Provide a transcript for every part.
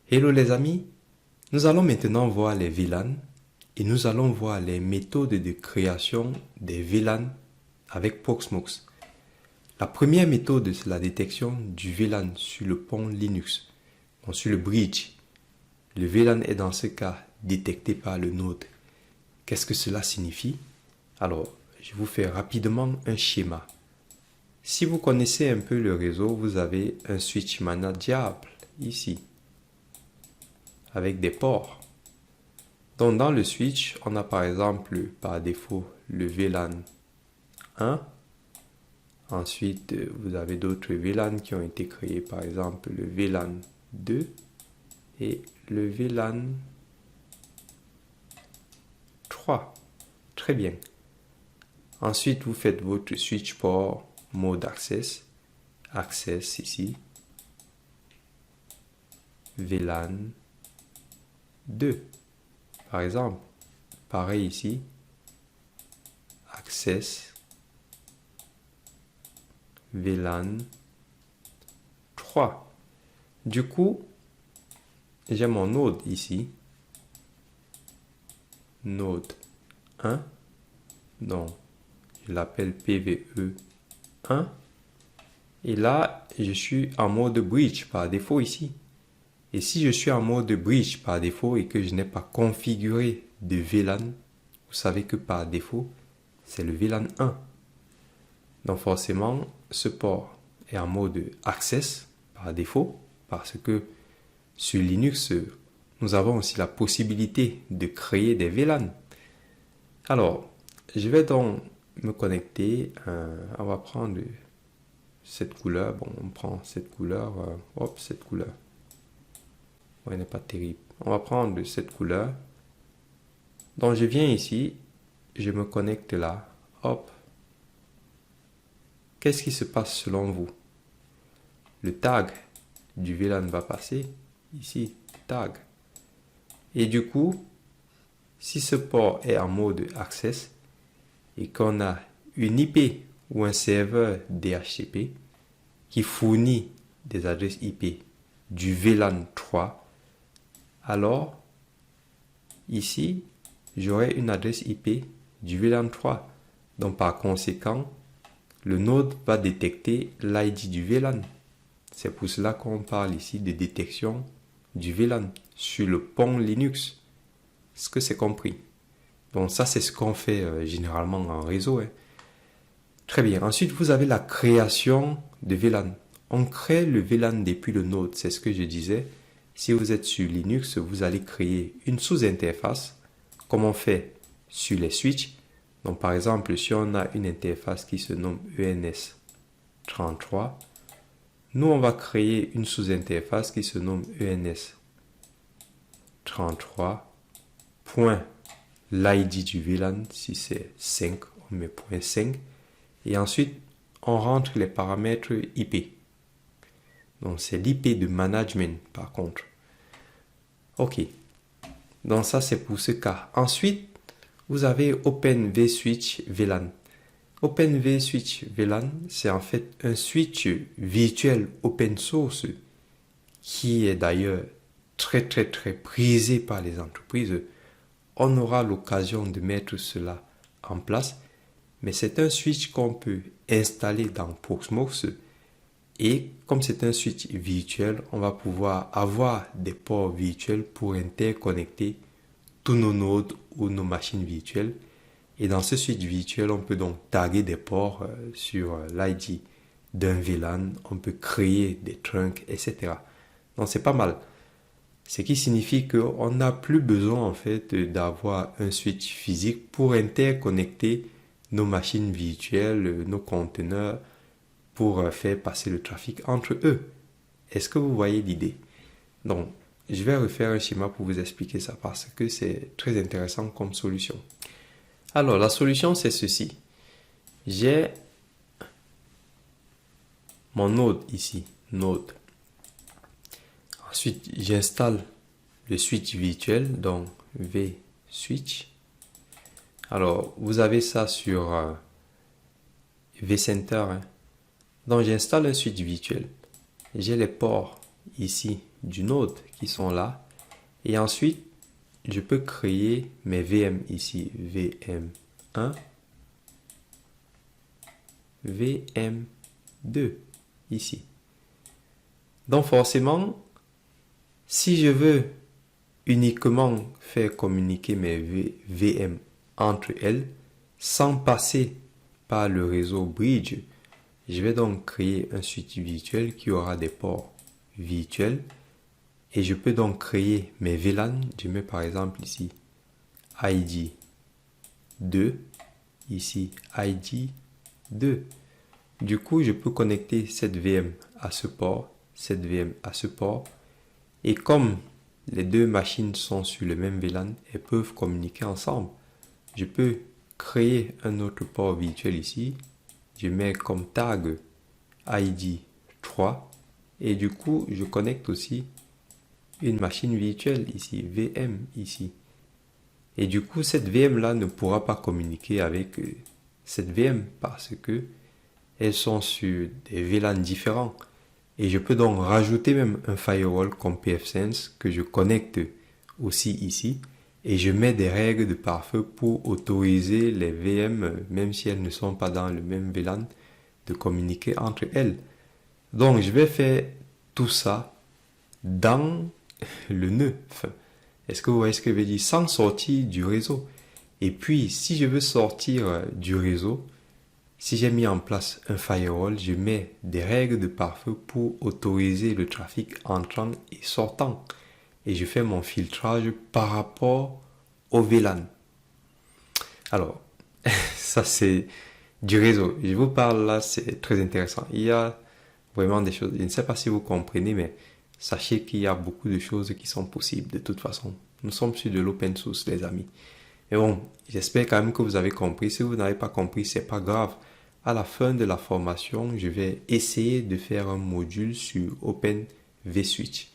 Hello les amis, nous allons maintenant voir les VLAN et nous allons voir les méthodes de création des VLAN avec Proxmox. La première méthode, c'est la détection du VLAN sur le pont Linux, donc sur le bridge. Le VLAN est dans ce cas détecté par le node. Qu'est-ce que cela signifie? Alors, je vous fais rapidement un schéma. Si vous connaissez un peu le réseau, vous avez un switch manageable ici, avec des ports. Donc dans le switch, on a par exemple par défaut le VLAN 1. Ensuite, vous avez d'autres VLAN qui ont été créés, par exemple le VLAN 2 et le VLAN 3. Très bien. Ensuite, vous faites votre switch port mode access. Access ici. VLAN 2. Par exemple, pareil ici. Access. VLAN 3. Du coup, j'ai mon node ici. Node 1. Donc, je l'appelle PVE 1. Et là, je suis en mode bridge par défaut ici. Et si je suis en mode bridge par défaut et que je n'ai pas configuré de VLAN, vous savez que par défaut, c'est le VLAN 1. Donc forcément, ce port est en mode access par défaut parce que sur Linux, nous avons aussi la possibilité de créer des VLAN. Alors, je vais donc me connecter. On va prendre cette couleur. Bon, on prend cette couleur. Hop, cette couleur. Ouais, elle n'est pas terrible. On va prendre cette couleur. Donc, je viens ici. Je me connecte là. Hop. Qu'est-ce qui se passe selon vous? Le tag du VLAN va passer ici. Tag. Et du coup, si ce port est en mode access et qu'on a une IP ou un serveur DHCP qui fournit des adresses IP du VLAN 3, alors ici, j'aurai une adresse IP du VLAN 3. Donc par conséquent, le node va détecter l'ID du VLAN. C'est pour cela qu'on parle ici de détection du VLAN sur le pont Linux. Est-ce que c'est compris? Donc ça, c'est ce qu'on fait généralement en réseau. Très bien. Ensuite, vous avez la création de VLAN. On crée le VLAN depuis le node. C'est ce que je disais. Si vous êtes sur Linux, vous allez créer une sous-interface, comme on fait sur les switches. Donc par exemple, si on a une interface qui se nomme ENS33, nous on va créer une sous-interface qui se nomme ENS33.l'ID du VLAN, si c'est 5, on met .5, et ensuite on rentre les paramètres IP. Donc c'est l'IP de management par contre. Ok. Donc ça c'est pour ce cas. Ensuite, vous avez Open vSwitch VLAN. Open vSwitch VLAN, c'est en fait un switch virtuel open source qui est d'ailleurs très prisé par les entreprises. On aura l'occasion de mettre cela en place, mais c'est un switch qu'on peut installer dans Proxmox et comme c'est un switch virtuel, on va pouvoir avoir des ports virtuels pour interconnecter tous nos nodes ou nos machines virtuelles. Et dans ce switch virtuel, on peut donc taguer des ports sur l'ID d'un VLAN, on peut créer des trunks, etc. Donc c'est pas mal. Ce qui signifie qu'on n'a plus besoin en fait d'avoir un switch physique pour interconnecter nos machines virtuelles, nos conteneurs, pour faire passer le trafic entre eux. Est-ce que vous voyez l'idée? Donc, je vais refaire un schéma pour vous expliquer ça parce que c'est très intéressant comme solution. Alors, la solution, c'est ceci. J'ai mon node ici, node. Ensuite, j'installe le switch virtuel, donc vSwitch. Alors, vous avez ça sur vCenter. Donc, j'installe un switch virtuel. J'ai les ports ici du node qui sont là. Et ensuite, je peux créer mes VM ici. VM1, VM2 ici. Donc forcément, si je veux uniquement faire communiquer mes VM entre elles sans passer par le réseau bridge, je vais donc créer un switch virtuel qui aura des ports virtuels et je peux donc créer mes VLAN. Je mets par exemple ici ID 2, ici ID 2. Du coup, je peux connecter cette VM à ce port, cette VM à ce port. Et comme les deux machines sont sur le même VLAN, elles peuvent communiquer ensemble. Je peux créer un autre port virtuel ici. Je mets comme tag ID 3. Et du coup, je connecte aussi une machine virtuelle ici, VM ici. Et du coup, cette VM là ne pourra pas communiquer avec cette VM parce que elles sont sur des VLAN différents. Et je peux donc rajouter même un firewall comme pfSense que je connecte aussi ici. Et je mets des règles de pare-feu pour autoriser les VM, même si elles ne sont pas dans le même VLAN, de communiquer entre elles. Donc je vais faire tout ça dans le nœud. Enfin, est-ce que vous voyez ce que je veux dire? Sans sortir du réseau. Et puis, si je veux sortir du réseau, si j'ai mis en place un firewall, je mets des règles de pare-feu pour autoriser le trafic entrant et sortant. Et je fais mon filtrage par rapport au VLAN. Alors, ça c'est du réseau. Je vous parle là, c'est très intéressant. Il y a vraiment des choses, je ne sais pas si vous comprenez, mais sachez qu'il y a beaucoup de choses qui sont possibles de toute façon. Nous sommes sur de l'open source, les amis. Mais bon, j'espère quand même que vous avez compris. Si vous n'avez pas compris, c'est pas grave. À la fin de la formation, je vais essayer de faire un module sur Open vSwitch.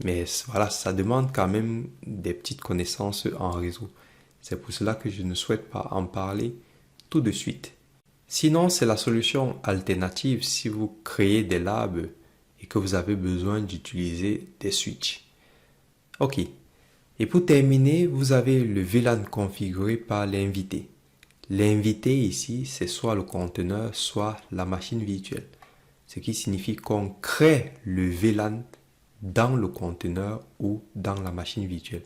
Mais voilà, ça demande quand même des petites connaissances en réseau. C'est pour cela que je ne souhaite pas en parler tout de suite. Sinon, c'est la solution alternative si vous créez des labs et que vous avez besoin d'utiliser des switches. Ok. Et pour terminer, vous avez le VLAN configuré par l'invité. L'invité ici, c'est soit le conteneur, soit la machine virtuelle. Ce qui signifie qu'on crée le VLAN dans le conteneur ou dans la machine virtuelle.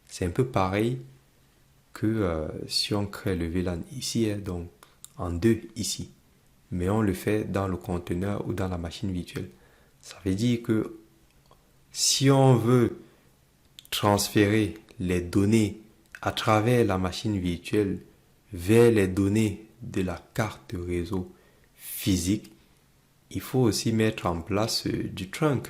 C'est un peu pareil que si on crée le VLAN ici, donc en deux ici. Mais on le fait dans le conteneur ou dans la machine virtuelle. Ça veut dire que si on veut transférer les données à travers la machine virtuelle vers les données de la carte réseau physique, il faut aussi mettre en place du trunk.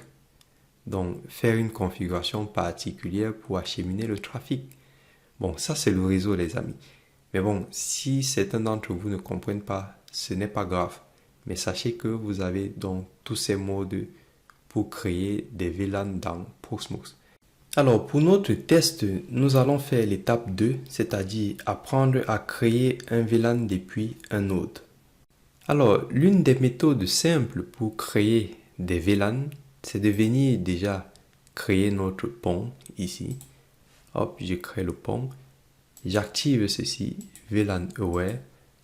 Donc, faire une configuration particulière pour acheminer le trafic. Bon, ça c'est le réseau, les amis. Mais bon, si certains d'entre vous ne comprennent pas, ce n'est pas grave. Mais sachez que vous avez donc tous ces modes pour créer des VLAN dans Proxmox. Alors, pour notre test, nous allons faire l'étape 2, c'est-à-dire apprendre à créer un VLAN depuis un node. Alors, l'une des méthodes simples pour créer des VLAN, c'est de venir déjà créer notre pont ici. Hop, je crée le pont. J'active ceci, VLAN Aware.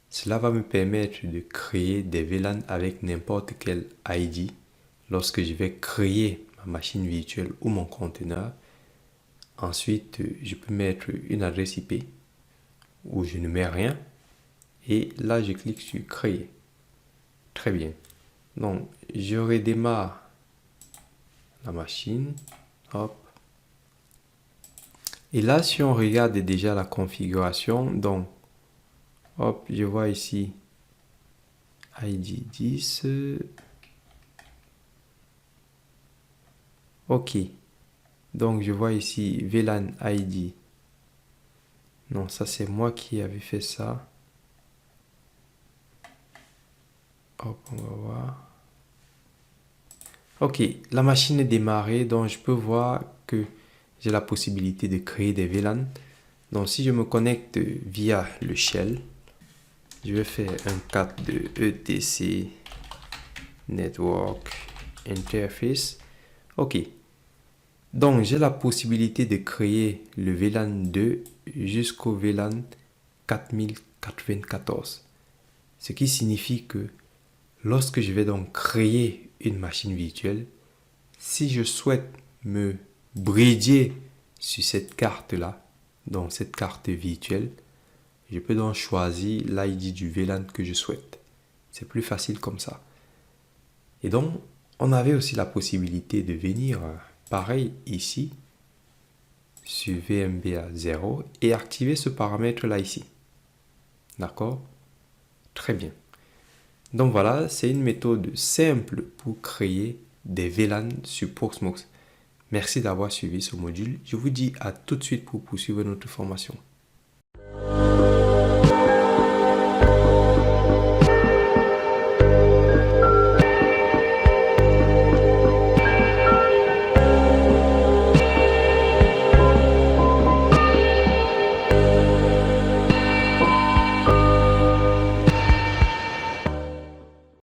Cela va me permettre de créer des VLAN avec n'importe quel ID lorsque je vais créer ma machine virtuelle ou mon conteneur. Ensuite, je peux mettre une adresse IP où je ne mets rien. Et là, je clique sur créer. Très bien. Donc, je redémarre la machine. Hop. Et là, si on regarde déjà la configuration, donc, hop, je vois ici ID 10. Ok. Donc, je vois ici VLAN ID. Non, ça c'est moi qui avais fait ça. Hop, on va voir. Ok, la machine est démarrée, donc je peux voir que j'ai la possibilité de créer des VLAN. Donc, si je me connecte via le shell, je vais faire un cat de etc network interface. Ok. Donc, j'ai la possibilité de créer le VLAN 2 jusqu'au VLAN 4094. Ce qui signifie que lorsque je vais donc créer une machine virtuelle, si je souhaite me bridger sur cette carte-là, donc cette carte virtuelle, je peux donc choisir l'ID du VLAN que je souhaite. C'est plus facile comme ça. Et donc, on avait aussi la possibilité de venir, pareil ici, sur VMBA 0 et activer ce paramètre-là ici. D'accord? Très bien. Donc voilà, c'est une méthode simple pour créer des VLAN sur Proxmox. Merci d'avoir suivi ce module. Je vous dis à tout de suite pour poursuivre notre formation.